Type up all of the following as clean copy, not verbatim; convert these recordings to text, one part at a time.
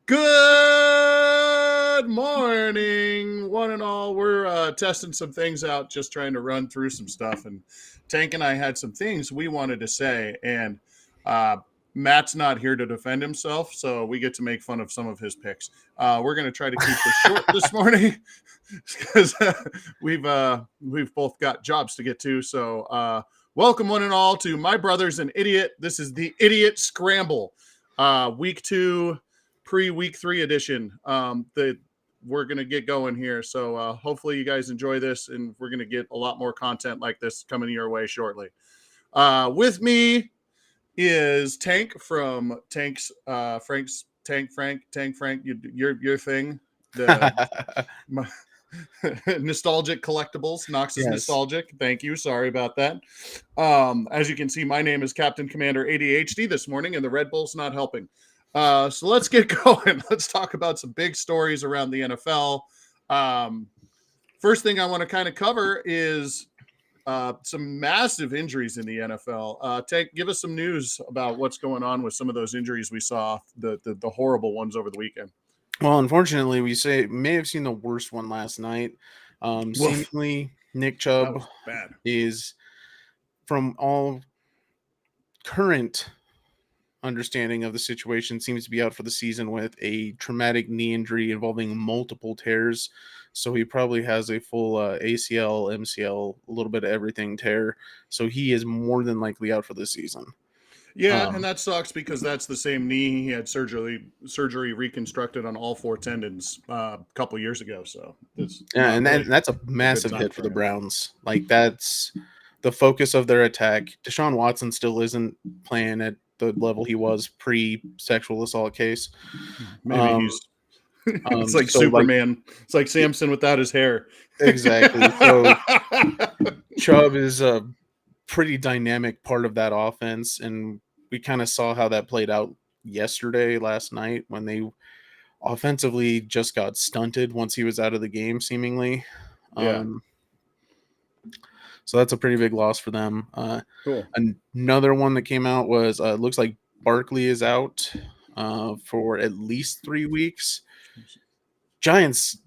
Good morning, one and all. We're testing some things out, just trying to run through some stuff. And Tank and I had some things we wanted to say, and Matt's not here to defend himself, so we get to make fun of some of his picks. We're going to try to keep this short this morning because we've both got jobs to get to. So welcome, one and all, to My Brother's an Idiot. This is the Idiot Scramble, week 2. Pre-week 3 edition that we're going to get going here. So hopefully you guys enjoy this, and we're going to get a lot more content like this coming your way shortly. With me is Tank from Tank's Frank's Tank Frank, your thing, the nostalgic collectibles. Knox is nostalgic. Thank you. Sorry about that. As you can see, my name is Captain Commander ADHD this morning, and the Red Bull's not helping. So let's get going. Let's talk about some big stories around the NFL. First thing I want to kind of cover is some massive injuries in the NFL. Give us some news about what's going on with some of those injuries we saw, the horrible ones over the weekend. Well, unfortunately, we may have seen the worst one last night. Seemingly, Nick Chubb is, from all current understanding of the situation, seems to be out for the season with a traumatic knee injury involving multiple tears. So he probably has a full ACL, MCL, a little bit of everything tear. So he is more than likely out for the season. Yeah, and that sucks because that's the same knee he had surgery reconstructed on all 4 tendons a couple years ago. So that's a massive hit for the Browns. Like, that's the focus of their attack. Deshaun Watson still isn't playing at the level he was pre-sexual assault case. Maybe he's it's like Superman. It's like Samson without his hair. Exactly. So Chubb is a pretty dynamic part of that offense, and we kind of saw how that played out last night, when they offensively just got stunted once he was out of the game, seemingly. Yeah. So that's a pretty big loss for them. Cool. Another one that came out was looks like Barkley is out for at least 3 weeks. Giants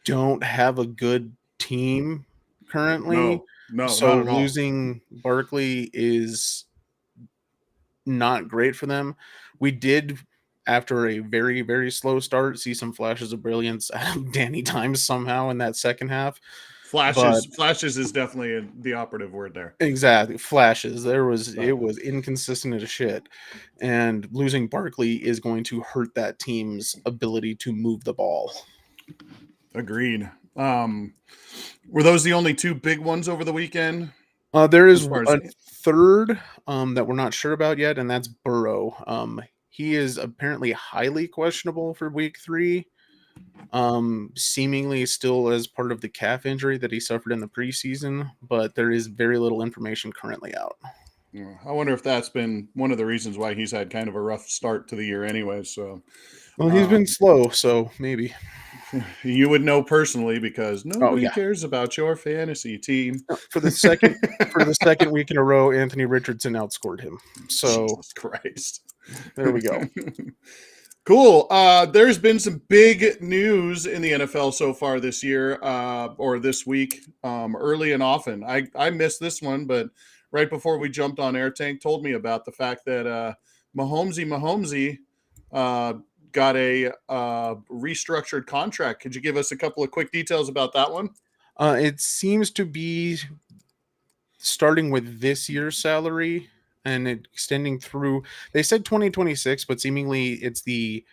don't have a good team currently. No, so not at all. Losing Barkley is not great for them. We did, after a very, very slow start, see some flashes of brilliance out of Danny Dimes somehow in that second half. Flashes is definitely the operative word there. Exactly. Flashes. It was inconsistent as shit. And losing Barkley is going to hurt that team's ability to move the ball. Agreed. Were those the only 2 big ones over the weekend? There is a third that we're not sure about yet, and that's Burrow. He is apparently highly questionable for week 3. Seemingly still as part of the calf injury that he suffered in the preseason, but there is very little information currently out. I wonder if that's been one of the reasons why he's had kind of a rough start to the year anyway. So, well, he's been slow, so maybe you would know personally, because nobody cares about your fantasy team. For the second week in a row, Anthony Richardson outscored him. So, Jesus Christ, there we go. Cool. There's been some big news in the NFL so far this year, or this week, early and often. I missed this one, but right before we jumped on air, Tank told me about the fact that Mahomesy got a restructured contract. Could you give us a couple of quick details about that one? It seems to be starting with this year's salary and extending through, they said 2026, but seemingly it's the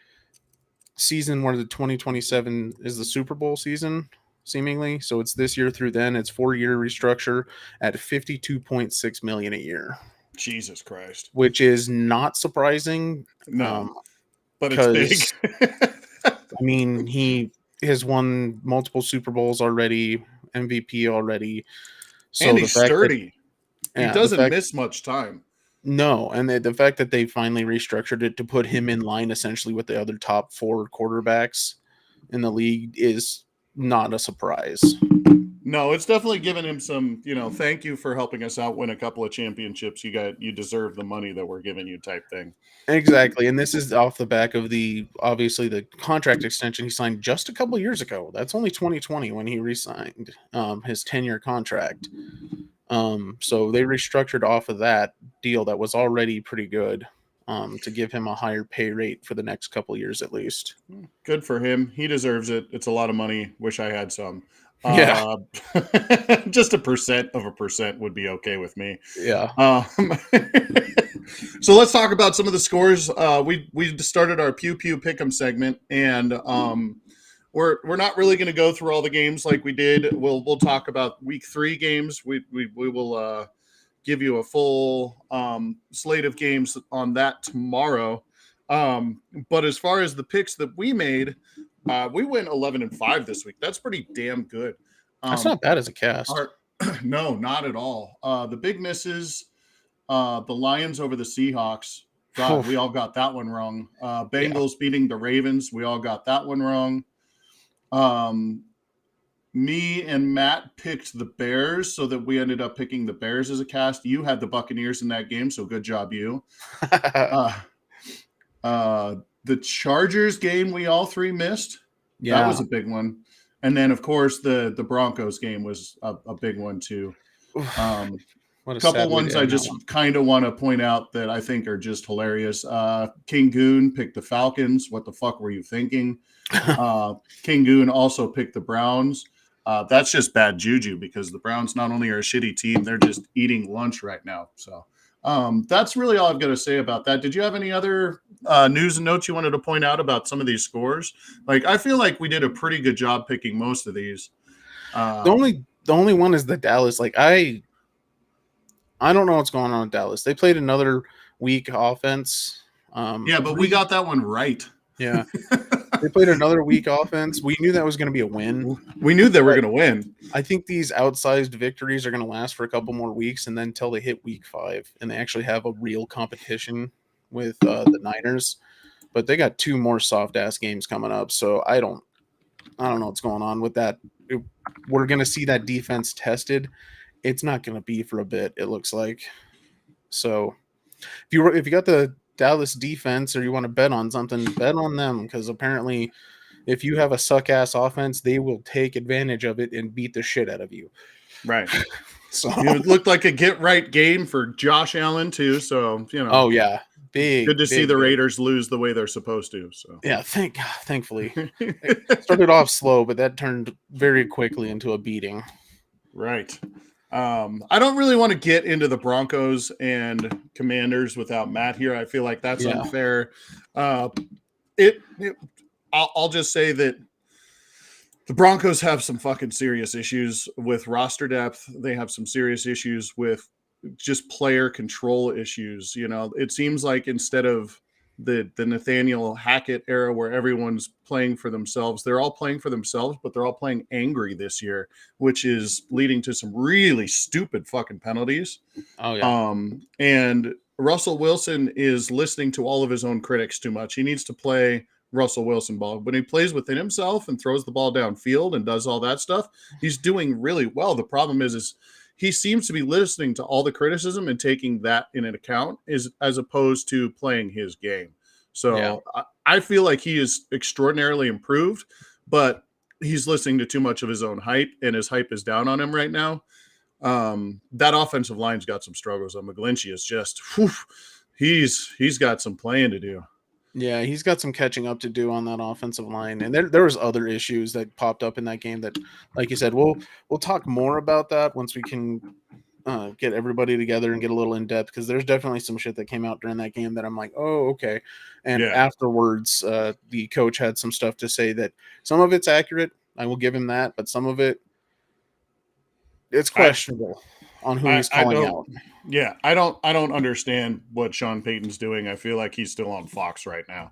season where the 2027 is the Super Bowl season, seemingly. So it's this year through then. It's 4-year restructure at $52.6 million a year. Jesus Christ. Which is not surprising. No, but it's big. I mean, he has won multiple Super Bowls already, MVP already. So and he's sturdy. He doesn't miss much time. No, and the fact that they finally restructured it to put him in line essentially with the other top 4 quarterbacks in the league is not a surprise. No, it's definitely given him some, thank you for helping us out win a couple of championships. You deserve the money that we're giving you type thing. Exactly. And this is off the back of obviously the contract extension he signed just a couple years ago. That's only 2020 when he re-signed his 10-year contract. So they restructured off of that deal that was already pretty good to give him a higher pay rate for the next couple years at least. Good for him. He deserves it. It's a lot of money. Wish I had some. Yeah. Just 1% would be okay with me. Yeah. So let's talk about some of the scores. We started our Pew Pew Pick'em segment, and we're not really going to go through all the games like we did. We'll talk about week 3 games. We will give you a full slate of games on that tomorrow. But as far as the picks that we made, we went 11-5 this week. That's pretty damn good. That's not bad as a cast. No, not at all. The big misses, the Lions over the Seahawks. God, we all got that one wrong. Bengals beating the Ravens. We all got that one wrong. Me and Matt picked the Bears, so that we ended up picking the Bears as a cast. You had the Buccaneers in that game, so good job, you. The Chargers game we all 3 missed. Yeah. That was a big one. And then, of course, the Broncos game was a big one, too. A couple ones I just kind of want to point out that I think are just hilarious. King Goon picked the Falcons. What the fuck were you thinking? King Goon also picked the Browns. That's just bad juju because the Browns not only are a shitty team, they're just eating lunch right now. So that's really all I've got to say about that. Did you have any other news and notes you wanted to point out about some of these scores? Like, I feel like we did a pretty good job picking most of these. The only one is the Dallas. Like, I don't know what's going on with Dallas. They played another weak offense. Yeah, but we got that one right. Yeah. They played another weak offense. We knew that was going to be a win. We knew they were going to win. I think these outsized victories are going to last for a couple more weeks, and then until they hit week 5 and they actually have a real competition with the Niners. But they got 2 more soft ass games coming up, so I don't know what's going on with that. We're going to see that defense tested. It's not going to be for a bit, it looks like. So if you got the Dallas defense or you want to bet on something, bet on them, because apparently if you have a suck-ass offense, they will take advantage of it and beat the shit out of you. Right. So it looked like a get-right game for Josh Allen, too, so, Oh, yeah. Good to see the Raiders lose the way they're supposed to. So yeah, thankfully. It started off slow, but that turned very quickly into a beating. Right. I don't really want to get into the Broncos and Commanders without Matt here. I feel like that's unfair. I'll just say that the Broncos have some fucking serious issues with roster depth. They have some serious issues with just player control issues. It seems like instead of the Nathaniel Hackett era where everyone's playing for themselves, they're all playing for themselves, but they're all playing angry this year, which is leading to some really stupid fucking penalties. Oh yeah. And Russell Wilson is listening to all of his own critics too much. He needs to play Russell Wilson ball. When he plays within himself and throws the ball downfield and does all that stuff, he's doing really well. The problem is he seems to be listening to all the criticism and taking that in an account as opposed to playing his game. So I feel like he is extraordinarily improved, but he's listening to too much of his own hype, and his hype is down on him right now. That offensive line's got some struggles. McGlinchey is just, he's got some playing to do. Yeah, he's got some catching up to do on that offensive line. And there was other issues that popped up in that game that, like you said, we'll talk more about that once we can get everybody together and get a little in depth, because there's definitely some shit that came out during that game that I'm like, oh, okay. And afterwards, the coach had some stuff to say that some of it's accurate. I will give him that, but some of it's questionable on who he's calling out. Yeah, I don't understand what Sean Payton's doing. I feel like he's still on Fox right now.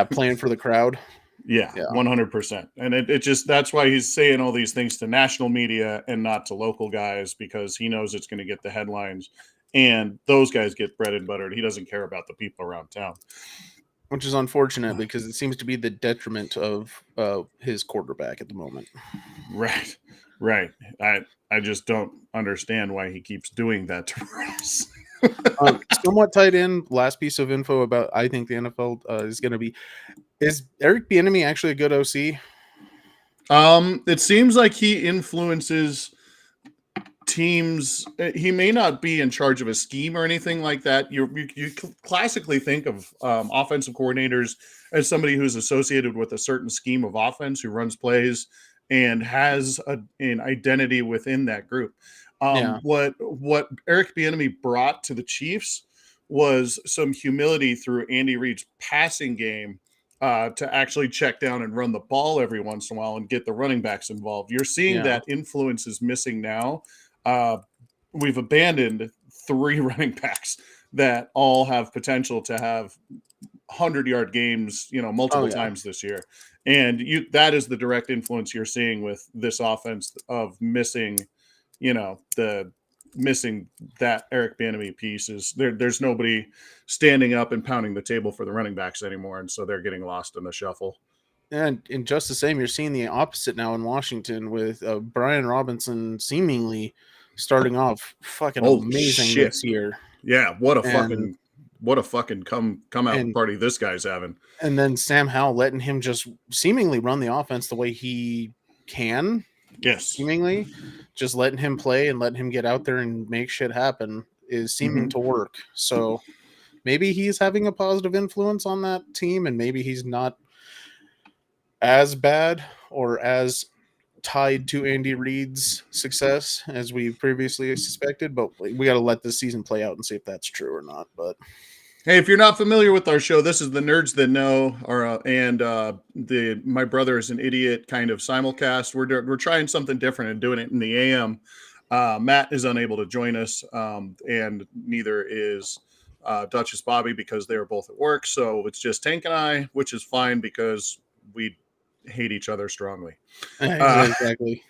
Playing for the crowd. Yeah, 100%. And it just, that's why he's saying all these things to national media and not to local guys, because he knows it's going to get the headlines, and those guys get bread and buttered. He doesn't care about the people around town. which is unfortunate because it seems to be the detriment of his quarterback at the moment. Right, right. I just don't understand why he keeps doing that to us. Somewhat tied in. Last piece of info about I think the NFL is going to be: is Eric Bieniemy actually a good OC? It seems like he influences teams. He may not be in charge of a scheme or anything like that. You classically think of offensive coordinators as somebody who's associated with a certain scheme of offense, who runs plays and has an identity within that group. Yeah. What Eric Bieniemy brought to the Chiefs was some humility through Andy Reid's passing game, to actually check down and run the ball every once in a while and get the running backs involved. You're seeing Yeah. that influence is missing now. We've abandoned 3 running backs that all have potential to have 100-yard games, multiple times this year. And that is the direct influence you're seeing with this offense of missing, the missing that Eric Bieniemy piece. Is there's nobody standing up and pounding the table for the running backs anymore, and so they're getting lost in the shuffle. And in just the same, you're seeing the opposite now in Washington with Brian Robinson seemingly starting off fucking amazing this year. Yeah, what a fucking come out party this guy's having. And then Sam Howell letting him just seemingly run the offense the way he can. Yes. Seemingly just letting him play and letting him get out there and make shit happen is seeming to work. So maybe he's having a positive influence on that team, and maybe he's not as bad or as tied to Andy Reid's success as we previously suspected, but we got to let this season play out and see if that's true or not. But hey, if you're not familiar with our show, this is the Nerds That Know, and My Brother Is an Idiot kind of simulcast. We're trying something different and doing it in the AM. Matt is unable to join us, and neither is Duchess Bobby because they are both at work. So it's just Tank and I, which is fine because we hate each other strongly. Exactly.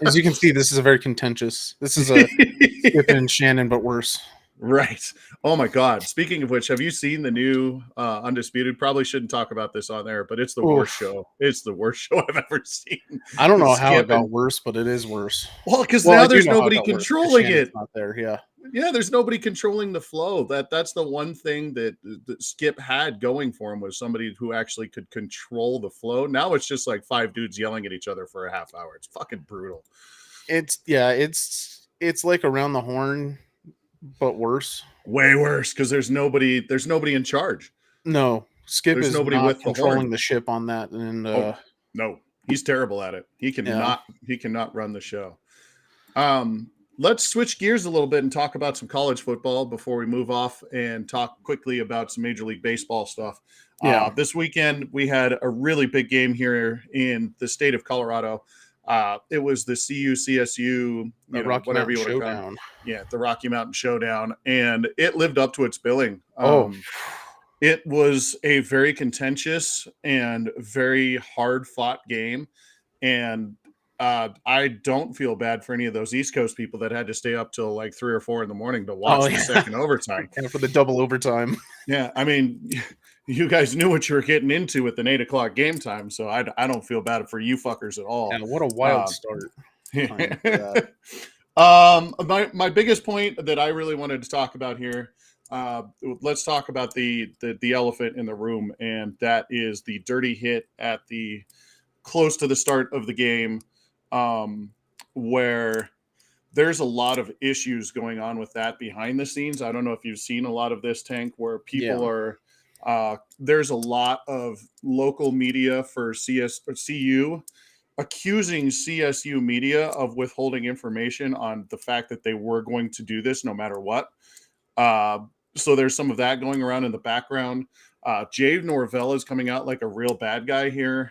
As you can see, this is a very contentious. This is a Skip and Shannon, but worse. Right. Oh my God. Speaking of which, have you seen the new Undisputed? Probably shouldn't talk about this on there, but it's the worst show. It's the worst show I've ever seen. I don't know how it got worse, but it is worse. Well, because now there's nobody controlling it. Not there, yeah. Yeah, there's nobody controlling the flow. That's the one thing that Skip had going for him, was somebody who actually could control the flow. Now it's just like 5 dudes yelling at each other for a half hour. It's fucking brutal. It's like Around the Horn, but worse. Way worse, because there's nobody in charge. No, Skip is nobody not with controlling the ship on that. And no, he's terrible at it. He cannot run the show. Let's switch gears a little bit and talk about some college football before we move off and talk quickly about some Major League Baseball stuff. This weekend we had a really big game here in the state of Colorado. It was the CU-CSU, the Rocky Mountain Showdown. Yeah, the Rocky Mountain Showdown, and it lived up to its billing. It was a very contentious and very hard-fought game, and I don't feel bad for any of those East Coast people that had to stay up till like 3 or 4 in the morning to watch the second overtime. And for the double overtime. Yeah, I mean, you guys knew what you were getting into with an 8 o'clock game time, so I don't feel bad for you fuckers at all. And what a wild start. My biggest point that I really wanted to talk about here, let's talk about the elephant in the room, and that is the dirty hit at the close to the start of the game, where there's a lot of issues going on with that behind the scenes. I don't know if you've seen a lot of this, Tank, where people are there's a lot of local media for CU accusing CSU media of withholding information on the fact that they were going to do this no matter what. So there's some of that going around in the background. Jay Norvell is coming out like a real bad guy here.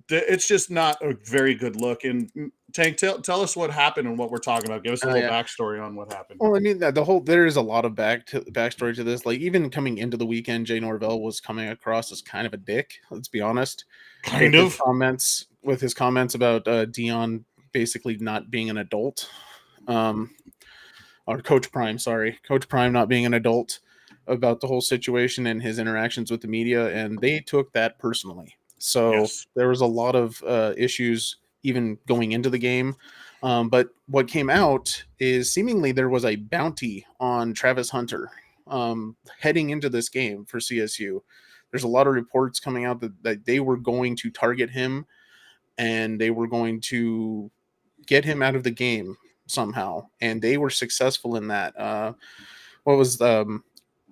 It's just not a very good look. And Tank, tell us what happened and what we're talking about. Give us a little backstory on what happened. Well, I mean, there is a lot of backstory to this. Like, even coming into the weekend, Jay Norvell was coming across as kind of a dick. Let's be honest. With his comments about Dion basically not being an adult, or Coach Prime not being an adult. about the whole situation and his interactions with the media, and they took that personally. So there was a lot of issues even going into the game. But what came out is seemingly there was a bounty on Travis Hunter heading into this game for CSU. There's a lot of reports coming out that they were going to target him and they were going to get him out of the game somehow. And they were successful in that. What was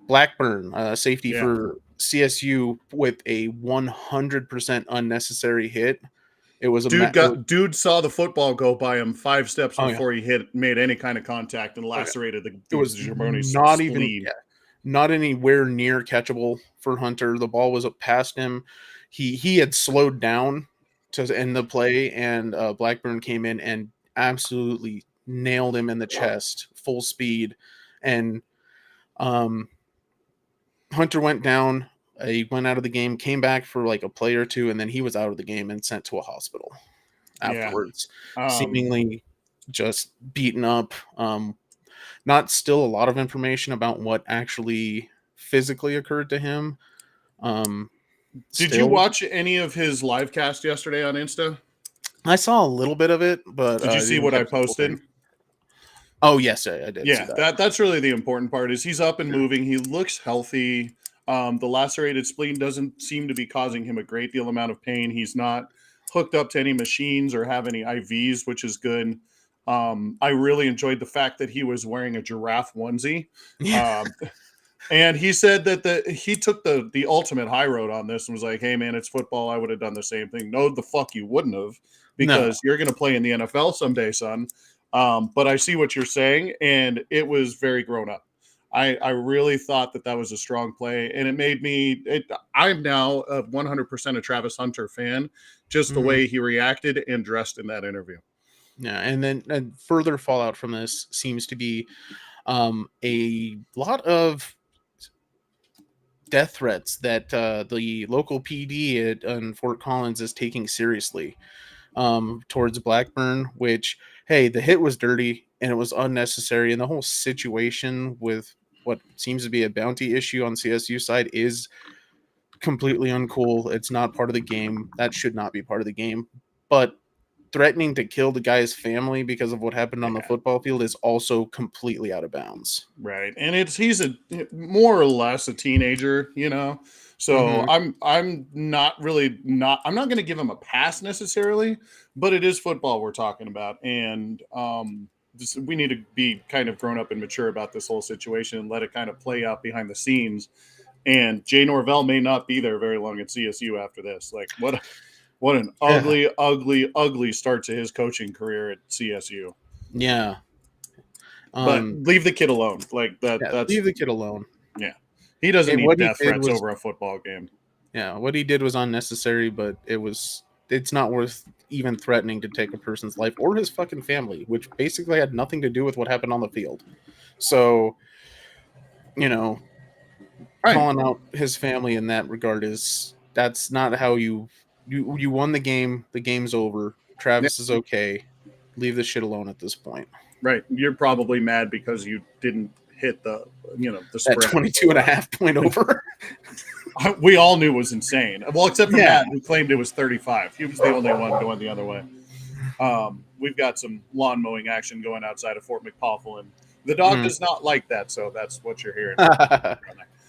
Blackburn, safety for CSU, with a 100% unnecessary hit. It was dude saw the football go by him 5 steps before he made any kind of contact and lacerated the jabroni's spleen. Not anywhere near catchable for Hunter. The ball was up past him. He had slowed down to end the play, and Blackburn came in and absolutely nailed him in the chest, full speed, and Hunter went down. He went out of the game, came back for like a play or two, and then he was out of the game and sent to a hospital afterwards, seemingly just beaten up. Not still a lot of information about what actually physically occurred to him. Did you watch any of his live cast yesterday on Insta? I saw a little bit of it, but did you see what I posted? Oh yes, I did. Yeah, that's really the important part. Is he's up and moving. He looks healthy. The lacerated spleen doesn't seem to be causing him a great deal amount of pain. He's not hooked up to any machines or have any IVs, which is good. I really enjoyed the fact that he was wearing a giraffe onesie. And he said that he took the ultimate high road on this and was like, hey, man, it's football. I would have done the same thing. No, the fuck you wouldn't have, because you're going to play in the NFL someday, son. But I see what you're saying, and it was very grown up. I really thought that was a strong play, and it made me I'm now a 100% a Travis Hunter fan, just the way he reacted and dressed in that interview. Yeah, and then further fallout from this seems to be a lot of death threats that the local PD in Fort Collins is taking seriously towards Blackburn, which, hey, the hit was dirty and it was unnecessary, and the whole situation with what seems to be a bounty issue on CSU side is completely uncool. It's not part of the game. That should not be part of the game. But threatening to kill the guy's family because of what happened on the football field is also completely out of bounds. Right. And he's a more or less a teenager, So I'm not going to give him a pass necessarily, but it is football we're talking about. And we need to be kind of grown up and mature about this whole situation and let it kind of play out behind the scenes. And Jay Norvell may not be there very long at CSU after this. Like, what an ugly, ugly, ugly start to his coaching career at CSU. Yeah. But leave the kid alone. Like that's leave the kid alone. Yeah. He doesn't need death threats over a football game. Yeah, what he did was unnecessary, but it's not worth even threatening to take a person's life or his fucking family, which basically had nothing to do with what happened on the field. So, calling out his family in that regard that's not how you won the game. The game's over. Travis is okay. Leave this shit alone at this point. Right. You're probably mad because you didn't hit the spread. That 22.5 point over. We all knew it was insane. Well, except for Matt, who claimed it was 35. He was the only one going the other way. We've got some lawn mowing action going outside of Fort McPaul, and the dog does not like that, so that's what you're hearing. All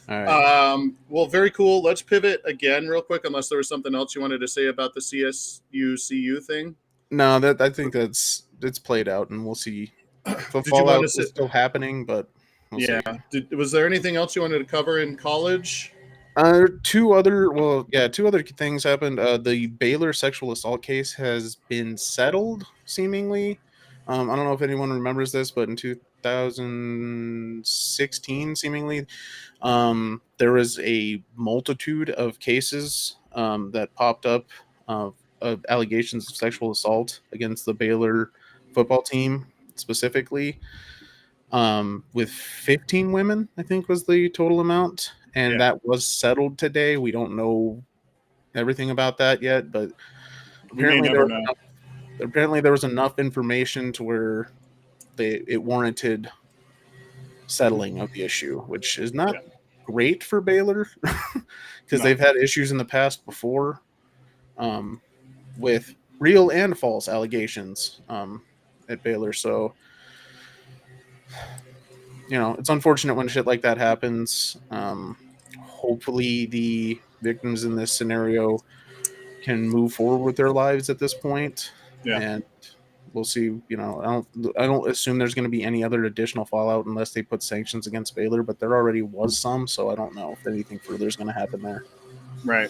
right. Well, very cool. Let's pivot again real quick, unless there was something else you wanted to say about the CSU thing. No, I think it's played out, and we'll see. The fallout is still happening, but we'll see. Was there anything else you wanted to cover in college? Two other things happened. The Baylor sexual assault case has been settled, seemingly. I don't know if anyone remembers this, but in 2016, seemingly, there was a multitude of cases that popped up of allegations of sexual assault against the Baylor football team specifically, with 15 women, I think was the total amount. And that was settled today. We don't know everything about that yet, but apparently there was enough information to where it warranted settling of the issue, which is not great for Baylor because they've had issues in the past before with real and false allegations at Baylor. So, it's unfortunate when shit like that happens. Hopefully the victims in this scenario can move forward with their lives at this point. Yeah. And we'll see. I don't assume there's going to be any other additional fallout unless they put sanctions against Baylor, but there already was some, so I don't know if anything further is going to happen there. Right.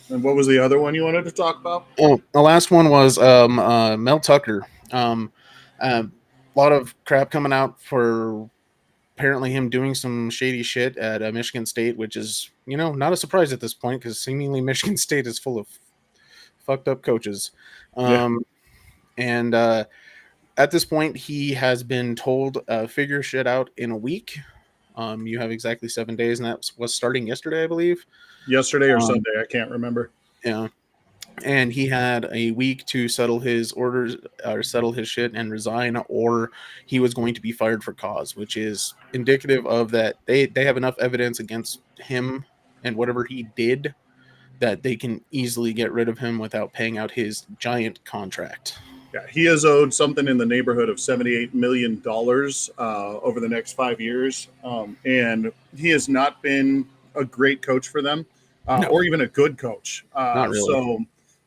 And what was the other one you wanted to talk about? Oh, the last one was Mel Tucker. A lot of crap coming out for apparently him doing some shady shit at Michigan State, which is, not a surprise at this point because seemingly Michigan State is full of fucked up coaches. And at this point, he has been told figure shit out in a week. You have exactly 7 days, and that was starting yesterday, I believe. Yesterday or Sunday, I can't remember. Yeah. And he had a week to settle his orders or settle his shit and resign, or he was going to be fired for cause, which is indicative of that they have enough evidence against him and whatever he did that they can easily get rid of him without paying out his giant contract. Yeah, he is owed something in the neighborhood of $78 million over the next 5 years. And he has not been a great coach for them or even a good coach. Not really. So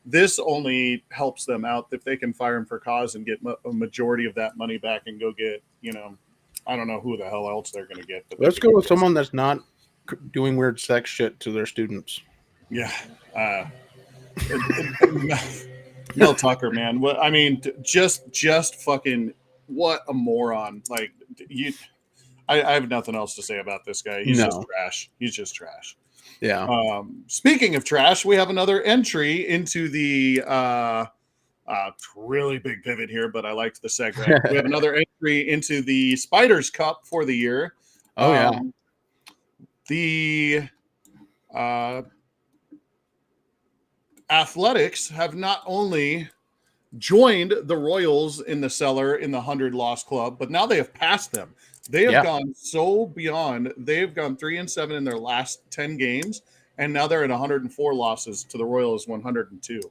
this only helps them out if they can fire him for cause and get a majority of that money back and go get, I don't know who the hell else they're going to get. But let's go with someone that's not doing weird sex shit to their students. Yeah. Mel Tucker, man. What I mean, just fucking what a moron. Like I have nothing else to say about this guy. He's just trash. He's just trash. Yeah. Speaking of trash, we have another entry into the really big pivot here, but I liked the segment. We have another entry into the Spiders Cup for the year. The Athletics have not only joined the Royals in the cellar in the 100-loss club, but now they have passed them. They have gone so beyond. They have gone 3-7 in their last 10 games, and now they're at 104 losses to the Royals 102.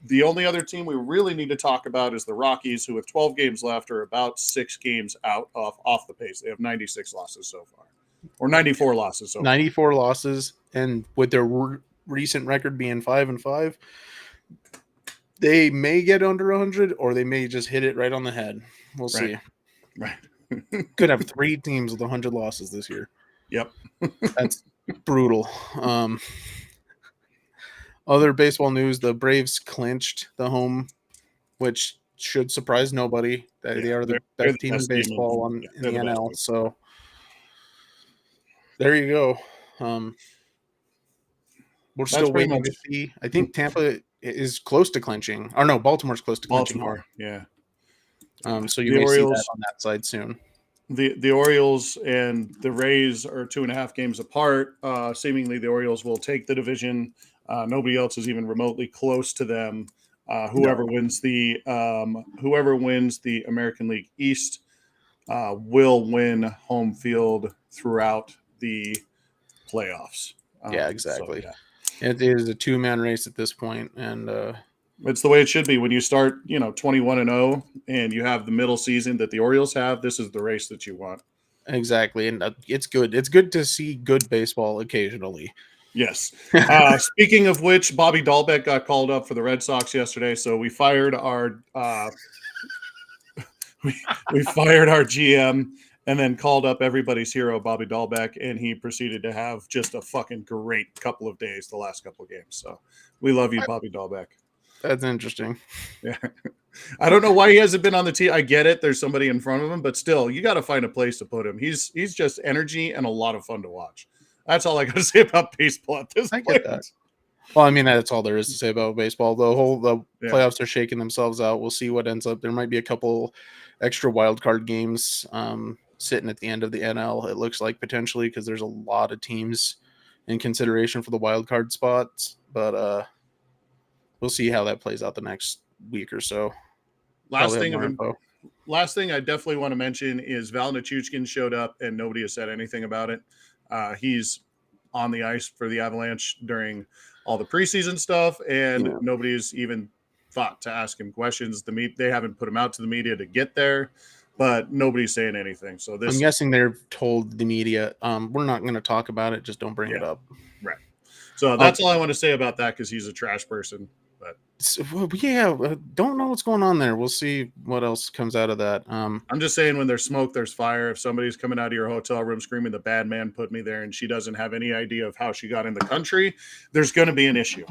The only other team we really need to talk about is the Rockies, who have 12 games left or about 6 games out off the pace. They have 96 losses so far, or 94 losses so far. 94 losses, and with their recent record being 5-5, they may get under 100, or they may just hit it right on the head. We'll see. Right. Could have 3 teams with 100 losses this year. Yep. That's brutal. Other baseball news, the Braves clinched the home, which should surprise nobody. They are the best team in baseball in the NL. So there you go. We're still waiting to see. I think Tampa is close to clinching. Or no, Baltimore's close to clinching. Baltimore, yeah. So you may see that on that side soon. The Orioles and the Rays are 2.5 games apart. Seemingly, the Orioles will take the division. Nobody else is even remotely close to them. Whoever wins the American League East will win home field throughout the playoffs. Yeah, exactly. So, it is a 2-man race at this point, and it's the way it should be. When you start, 21-0, and you have the middle season that the Orioles have, this is the race that you want. Exactly, and it's good. It's good to see good baseball occasionally. Yes. Speaking of which, Bobby Dahlbeck got called up for the Red Sox yesterday, so we fired our we fired our GM. And then called up everybody's hero, Bobby Dahlbeck, and he proceeded to have just a fucking great couple of days the last couple of games. So we love you, Bobby Dahlbeck. That's interesting. Yeah. I don't know why he hasn't been on the team. I get it. There's somebody in front of him, but still, you got to find a place to put him. He's just energy and a lot of fun to watch. That's all I got to say about baseball at this point. Get that. Well, I mean, that's all there is to say about baseball. The playoffs are shaking themselves out. We'll see what ends up. There might be a couple extra wild card games sitting at the end of the NL, it looks like, potentially, because there's a lot of teams in consideration for the wild card spots. But we'll see how that plays out the next week or so. Last thing I definitely want to mention is Val Nichushkin showed up, and nobody has said anything about it. He's on the ice for the Avalanche during all the preseason stuff, and nobody's even thought to ask him questions. They haven't put him out to the media to get there, but nobody's saying anything. So I'm guessing they're told the media, we're not going to talk about it. Just don't bring it up. Right. So that's all I want to say about that, because he's a trash person. But don't know what's going on there. We'll see what else comes out of that. I'm just saying, when there's smoke, there's fire. If somebody's coming out of your hotel room screaming, "The bad man put me there," and she doesn't have any idea of how she got in the country, there's going to be an issue.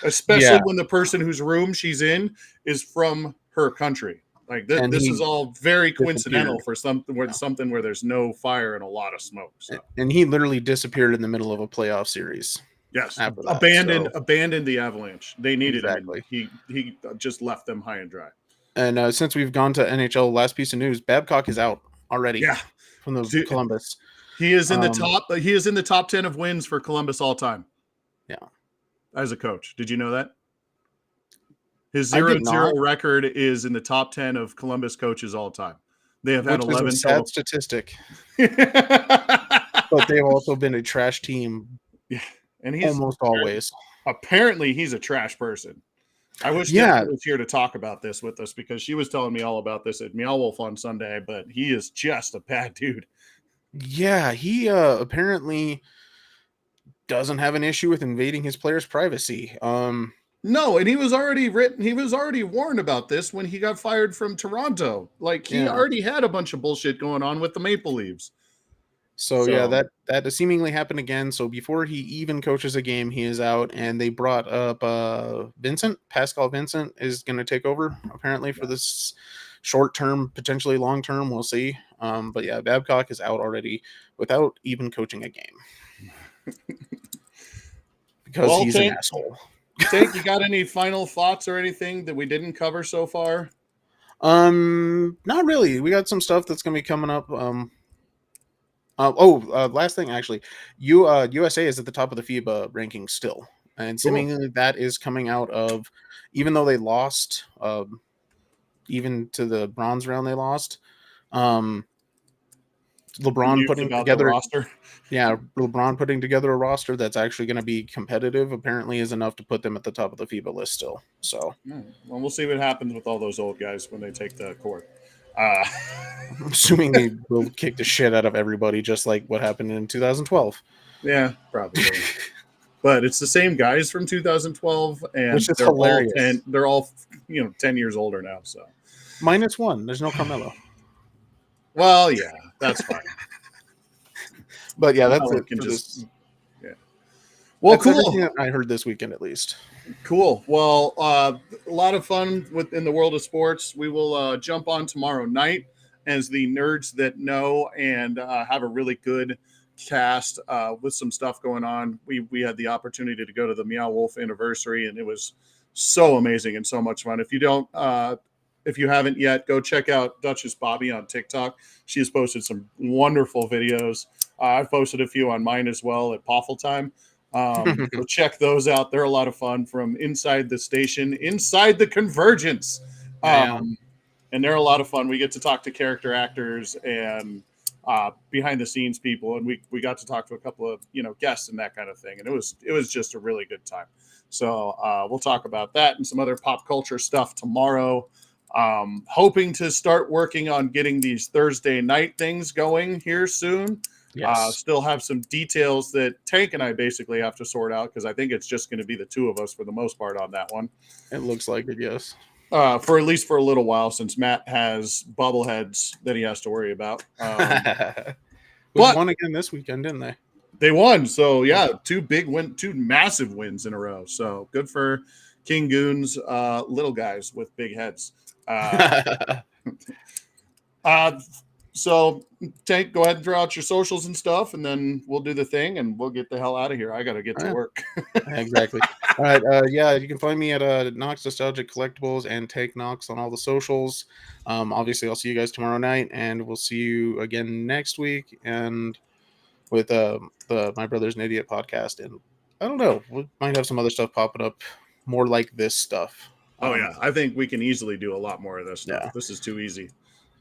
Especially when the person whose room she's in is from her country. Like this is all very coincidental for something where there's no fire and a lot of smoke. So. And he literally disappeared in the middle of a playoff series. Yes, abandoned the Avalanche. They needed him. He just left them high and dry. And since we've gone to NHL, last piece of news: Babcock is out already. Yeah, from the Columbus. He is in the top. He is in the top 10 of wins for Columbus all time. Yeah, as a coach, did you know that? His 0-0 record is in the top 10 of Columbus coaches all time. They have had 11 is a sad statistic. But they've also been a trash team. Yeah. And he's almost always. Apparently, he's a trash person. I wish Deb was here to talk about this with us, because she was telling me all about this at Meow Wolf on Sunday, but he is just a bad dude. Yeah, he apparently doesn't have an issue with invading his players' privacy. No, and he was already warned about this when he got fired from Toronto. Like, he already had a bunch of bullshit going on with the Maple Leafs. So that seemingly happened again. So before he even coaches a game, he is out, and they brought up Pascal Vincent is going to take over apparently for this short term, potentially long term. We'll see. But yeah, Babcock is out already without even coaching a game because he's an asshole. Tank, you got any final thoughts or anything that we didn't cover so far? Not really. We got some stuff that's going to be coming up. Last thing, actually, USA is at the top of the FIBA rankings still, and seemingly that is coming out of, even though they lost, even to the bronze round they lost. LeBron putting together roster. Yeah, LeBron putting together a roster that's actually going to be competitive apparently is enough to put them at the top of the FIBA list still. So, well, we'll see what happens with all those old guys when they take the court. I'm assuming they will kick the shit out of everybody, just like what happened in 2012. Yeah, probably. But it's the same guys from 2012, and which is hilarious. They're all 10 years older now. So -1. There's no Carmelo. Well, yeah, that's fine. But yeah, that's it. Well, that's cool. Everything that I heard this weekend, at least. Cool. Well, a lot of fun in the world of sports. We will jump on tomorrow night as the Nerds That Know, and have a really good cast with some stuff going on. We had the opportunity to go to the Meow Wolf anniversary, and it was so amazing and so much fun. If you haven't yet, go check out Duchess Bobby on TikTok. She has posted some wonderful videos. I've posted a few on mine as well at Poffle Time. So check those out. They're a lot of fun, from inside the station, inside the Convergence. And they're a lot of fun. We get to talk to character actors and behind the scenes people. And we got to talk to a couple of, guests and that kind of thing. And it was just a really good time. So we'll talk about that and some other pop culture stuff tomorrow. Hoping to start working on getting these Thursday night things going here soon. Yes. Still have some details that Tank and I basically have to sort out, because I think it's just going to be the two of us for the most part on that one. It looks like it, yes. For at least for a little while, since Matt has bobbleheads that he has to worry about. But won again this weekend, didn't they? They won. So yeah, two massive wins in a row. So good for King Goon's little guys with big heads. So Tank, go ahead and throw out your socials and stuff, and then we'll do the thing and we'll get the hell out of here. I got to get to work. Exactly. All right. You can find me at Knox Nostalgic Collectibles and Tank Knox on all the socials. Obviously I'll see you guys tomorrow night, and we'll see you again next week, and with the My Brother's an Idiot podcast. And I don't know, we might have some other stuff popping up more like this stuff. I think we can easily do a lot more of this stuff. Yeah. This is too easy.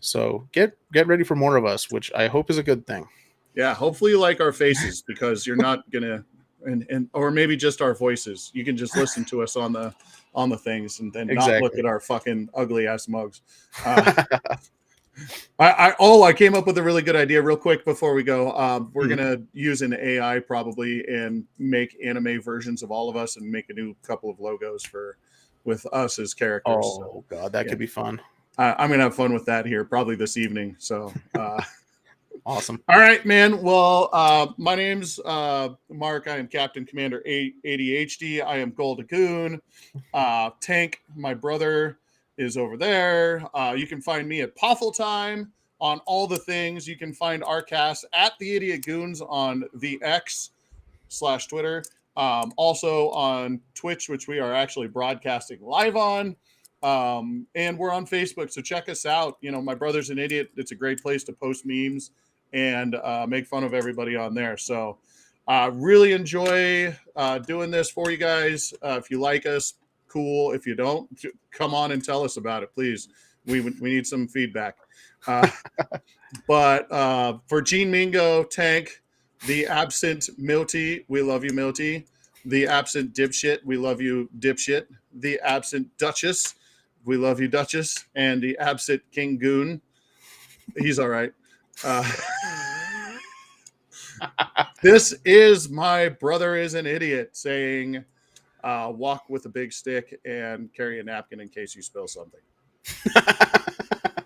So get ready for more of us, which I hope is a good thing. Yeah, hopefully you like our faces because you're not gonna, and or maybe just our voices. You can just listen to us on the things and then not look Exactly. at our fucking ugly ass mugs. I came up with a really good idea real quick before we go. We're gonna use an AI probably and make anime versions of all of us and make a new couple of logos with us as characters. So, Oh God, that yeah, could be fun. I'm gonna have fun with that here probably this evening. So. Awesome. All right, man. Well, my name's Mark. I am Captain Commander ADHD. I am Goldagoon. Tank, my brother, is over there. You can find me at Poffle Time on all the things. You can find our cast at the Idiot Goons on the X/Twitter. Also on Twitch, which we are actually broadcasting live on. And we're on Facebook, so check us out. You know, my brother's an idiot. It's a great place to post memes and make fun of everybody on there. So really enjoy doing this for you guys. If you like us, cool. If you don't, come on and tell us about it, please. We need some feedback. But for Gene Mingo, Tank, the absent Milty, we love you, Milty. The absent Dipshit, we love you, Dipshit. The absent Duchess, we love you, Duchess. And the absent King Goon, he's all right. This is my brother is an idiot saying, walk with a big stick and carry a napkin in case you spill something.